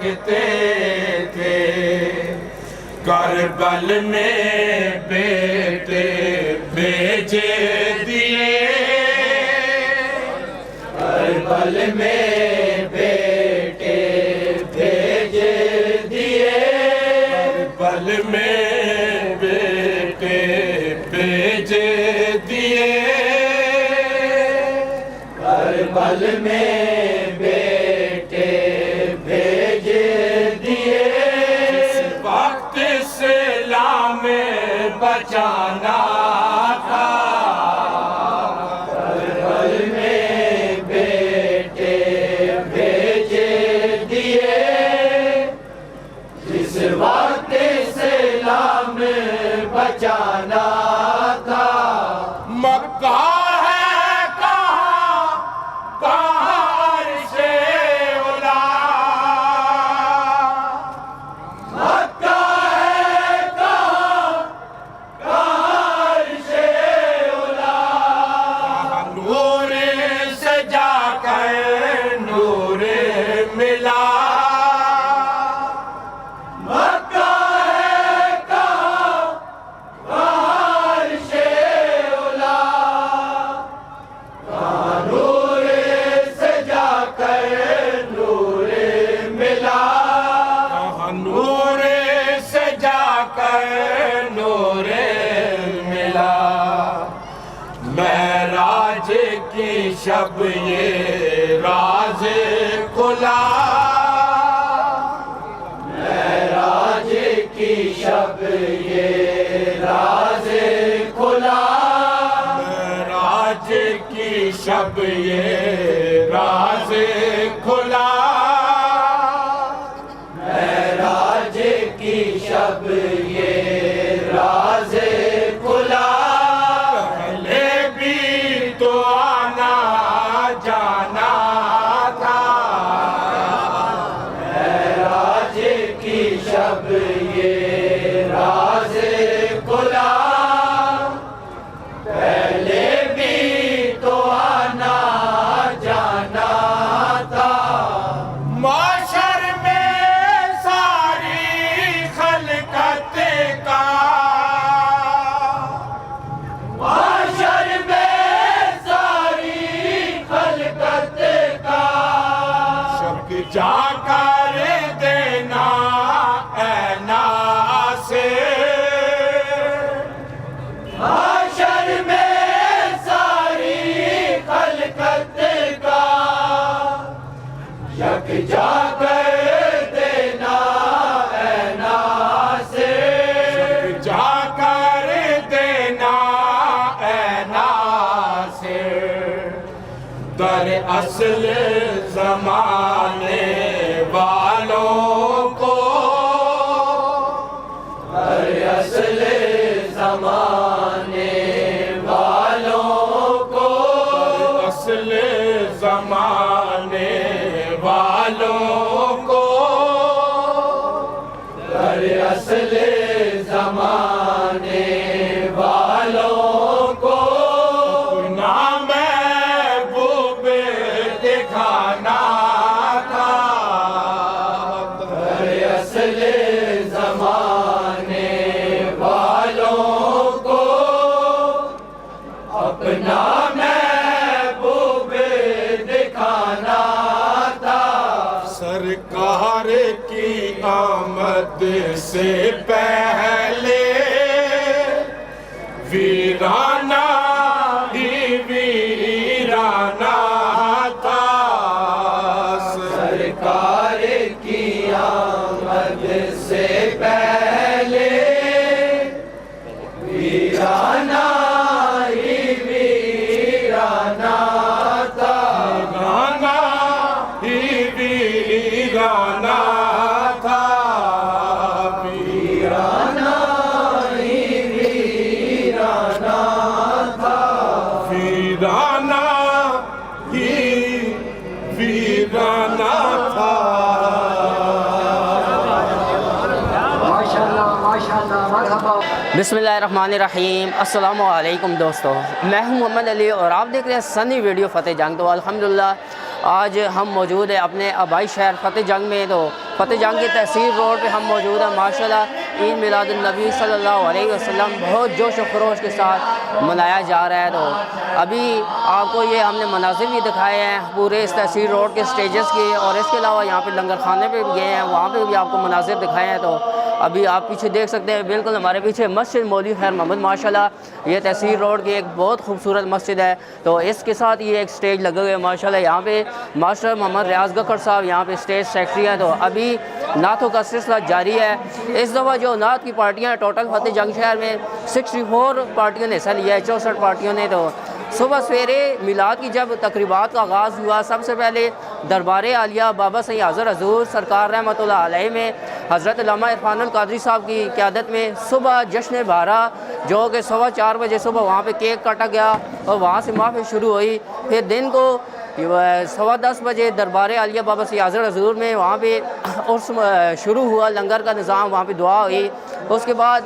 بہکتے تھے، کربل میں بیٹے بھیجے دیے، کربل میں بیٹے بھیجے دیے، کربل میں بیٹے بھیجے دیے، کربل میں بیٹے بھیجے دیے، اس وقت اسلام بچانا تھا، کربل میں بیٹے بھیجے دیے، جس وقت اسلام بچانا تھا، مکہ ہے کہاں کہاں عرش اولا، مکہ ہے کہاں کہاں عرش اولا، نور سے جا کر نور ملا، مکہ ہے کہاں کہاں عرش اولا، کہاں نور سے جا کر نور ملا، کہاں نور سے جا کر نور ملا، معراج کی شب یہ راز کھلا، معراج کی شب یہ راز کھلا، معراج کی شب یہ راز کھلا، معراج کی شب یہ راز کھلا، پہلے بھی تو آنا جانا تھا، معراج کی شب یہ راز کھلا، پہلے بھی تو آنا جانا تھا، معاشر میں ساری خلقت کا، معاشر میں ساری خلقت کا، شک جا کر دینا اے ناصر، معاشر میں ساری خلقت کا، یک جا کر دینا اے ناصر، یک جا کر دینا اے ناصر، در اصل زمانے والوں کو، در اصل زمانے والوں کو، در اصل زمانے والوں کو، در اصل زمانے والوں کو، اپنا محبوب دکھانا تھا، در اصل زمانے والوں کو، اپنا محبوب دکھانا تھا، سرکار کی آمد سے پہلے ویرانہ ہی ویرانہ تھا، سرکار کی آمد سے پہلے ویرانہ ہی ویرانہ تھا، ویرانہ ہی ویرانہ تھا، ویرانہ ہی ویرانہ تھا، ویرانہ ہی ویرانہ تھا۔ بسم اللہ الرحمن الرحیم، السلام علیکم دوستو، میں ہوں محمد علی اور آپ دیکھ رہے ہیں سنی ویڈیو فتح جنگ۔ تو الحمدللہ آج ہم موجود ہیں اپنے آبائی شہر فتح جنگ میں۔ تو فتح جنگ کی تحصیل روڈ پہ ہم موجود ہیں۔ ماشاءاللہ عید میلاد النبی صلی اللہ علیہ وسلم بہت جوش و خروش کے ساتھ منایا جا رہا ہے۔ تو ابھی آپ کو یہ ہم نے مناظر بھی دکھائے ہیں پورے اس تحصیل روڈ کے سٹیجز کے، اور اس کے علاوہ یہاں پہ لنگر خانے پہ بھی گئے ہیں، وہاں پہ بھی آپ کو مناظر دکھائے ہیں۔ تو ابھی آپ پیچھے دیکھ سکتے ہیں بالکل ہمارے پیچھے مسجد مولوی خیر محمد، ماشاءاللہ یہ تحصیل روڈ کی ایک بہت خوبصورت مسجد ہے۔ تو اس کے ساتھ یہ ایک سٹیج لگے ہوئے ہیں ماشاءاللہ، یہاں پہ ماسٹر محمد ریاض گکھڑ صاحب یہاں پہ اسٹیج سیکرٹری ہیں۔ تو ابھی نعتوں کا سلسلہ جاری ہے۔ اس دفعہ جو نعت کی پارٹیاں ٹوٹل فتح جنگ شہر میں 64 پارٹیوں نے حصہ لیا ہے، 64 پارٹیوں نے۔ تو صبح سویرے میلاد کی جب تقریبات کا آغاز ہوا، سب سے پہلے دربار عالیہ بابا سید حاضر حضور سرکار رحمۃ اللہ علیہ میں حضرت علامہ عرفان القادری صاحب کی قیادت میں صبح جشن بہارا جو کہ 4:15 بجے صبح وہاں پہ کیک کاٹا گیا اور وہاں سے محفل شروع ہوئی۔ پھر دن کو 10:15 بجے دربار عالیہ بابا سید حاضر حضور میں وہاں پہ عرس شروع ہوا، لنگر کا نظام، وہاں پہ دعا ہوئی۔ اس کے بعد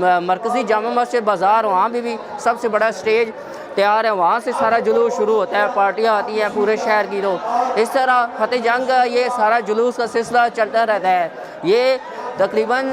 مرکزی جامع مسجد بازار، وہاں بھی سب سے بڑا سٹیج تیار ہے، وہاں سے سارا جلوس شروع ہوتا ہے، پارٹیاں آتی ہیں پورے شہر کی۔ تو اس طرح فتح جنگ کا یہ سارا جلوس کا سلسلہ چلتا رہتا ہے۔ یہ تقریباً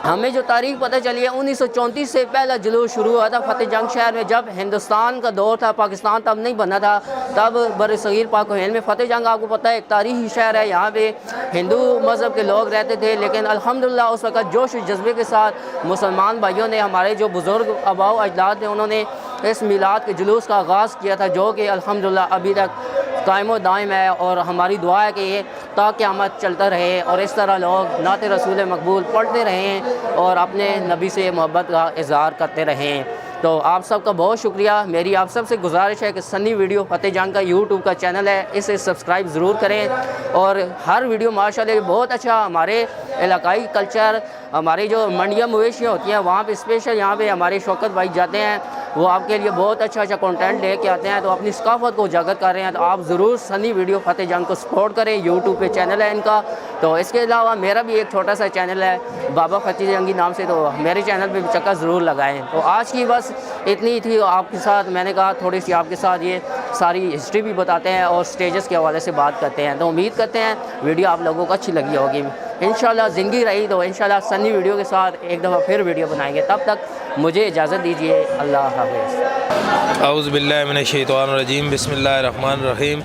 ہمیں جو تاریخ پتہ چلی ہے 1934 سے پہلا جلوس شروع ہوا تھا فتح جنگ شہر میں، جب ہندوستان کا دور تھا، پاکستان تب نہیں بنا تھا، تب بر صغیر پاک و ہند میں فتح جنگ آپ کو پتہ ہے ایک تاریخی شہر ہے، یہاں پہ ہندو مذہب کے لوگ رہتے تھے، لیکن الحمدللہ اس وقت جوش و جذبے کے ساتھ مسلمان بھائیوں نے، ہمارے جو بزرگ آباء و اجداد ہیں، انہوں نے اس میلاد کے جلوس کا آغاز کیا تھا، جو کہ الحمدللہ ابھی تک قائم و دائم ہے، اور ہماری دعا ہے کہ یہ تا قیامت چلتا رہے، اور اس طرح لوگ نعت رسول مقبول پڑھتے رہیں اور اپنے نبی سے محبت کا اظہار کرتے رہیں۔ تو آپ سب کا بہت شکریہ۔ میری آپ سب سے گزارش ہے کہ سنی ویڈیو فتح جنگ کا یوٹیوب کا چینل ہے، اسے سبسکرائب ضرور کریں، اور ہر ویڈیو ماشاءاللہ بہت اچھا ہمارے علاقائی کلچر، ہماری جو منڈیاں مویشیاں ہوتی ہیں وہاں پہ اسپیشل یہاں پہ ہمارے شوکت بھائی جاتے ہیں، وہ آپ کے لیے بہت اچھا کنٹینٹ لے کے آتے ہیں، تو اپنی ثقافت کو اجاگر کر رہے ہیں۔ تو آپ ضرور سنی ویڈیو فتح جنگ کو سپورٹ کریں، یوٹیوب پہ چینل ہے ان کا۔ تو اس کے علاوہ میرا بھی ایک چھوٹا سا چینل ہے بابا فتح جنگی نام سے، تو میرے چینل پہ بھی چکر ضرور لگائیں۔ تو آج کی بس اتنی تھی آپ کے ساتھ، میں نے کہا تھوڑی سی آپ کے ساتھ یہ ساری ہسٹری بھی بتاتے ہیں اور سٹیجز کے حوالے سے بات کرتے ہیں۔ تو امید کرتے ہیں ویڈیو آپ لوگوں کو اچھی لگی ہوگی۔ انشاءاللہ زندگی رہی تو انشاءاللہ سنی ویڈیو کے ساتھ ایک دفعہ پھر ویڈیو بنائیں گے، تب تک مجھے اجازت دیجیے، اللہ حافظ۔ اعوذ باللہ من الشیطان الرجیم، بسم اللہ الرحمن الرحیم۔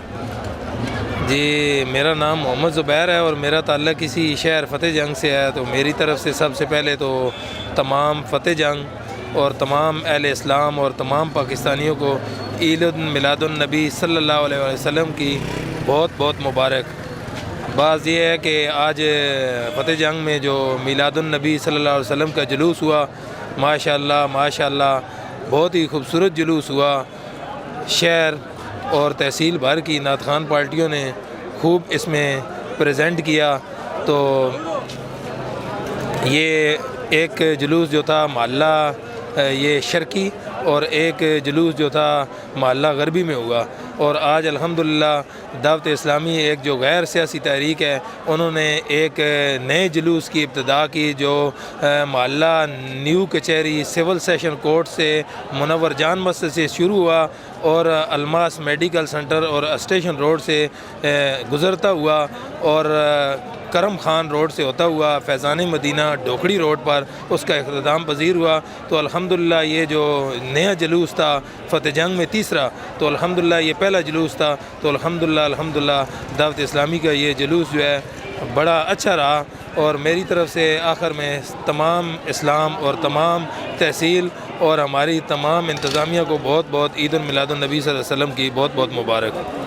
جی میرا نام محمد زبیر ہے اور میرا تعلق اسی شہر فتح جنگ سے ہے۔ تو میری طرف سے سب سے پہلے تو تمام فتح جنگ اور تمام اہل اسلام اور تمام پاکستانیوں کو عید میلاد النبی صلی اللہ علیہ وسلم کی بہت بہت مبارک۔ بعض یہ ہے کہ آج فتح جنگ میں جو میلاد النبی صلی اللہ علیہ وسلم کا جلوس ہوا، ماشاءاللہ بہت ہی خوبصورت جلوس ہوا۔ شہر اور تحصیل بھر کی نعت خوان پارٹیوں نے خوب اس میں پریزنٹ کیا۔ تو یہ ایک جلوس جو تھا محلہ یہ شرقی اور ایک جلوس جو تھا محلہ غربی میں ہوا، اور آج الحمدللہ دعوت اسلامی ایک جو غیر سیاسی تحریک ہے، انہوں نے ایک نئے جلوس کی ابتدا کی جو محلہ نیو کچہری سول سیشن کورٹ سے منور جان مسجد سے شروع ہوا اور الماس میڈیکل سنٹر اور اسٹیشن روڈ سے گزرتا ہوا اور کرم خان روڈ سے ہوتا ہوا فیضان مدینہ ڈوکڑی روڈ پر اس کا اختتام پذیر ہوا۔ تو الحمدللہ یہ جو نیا جلوس تھا فتح جنگ میں تیسرا، تو الحمدللہ یہ پہلا جلوس تھا، تو الحمدللہ دعوت اسلامی کا یہ جلوس جو ہے بڑا اچھا رہا۔ اور میری طرف سے آخر میں تمام اسلام اور تمام تحصیل اور ہماری تمام انتظامیہ کو بہت بہت عید میلاد النبی صلی اللہ علیہ وسلم کی بہت بہت مبارک۔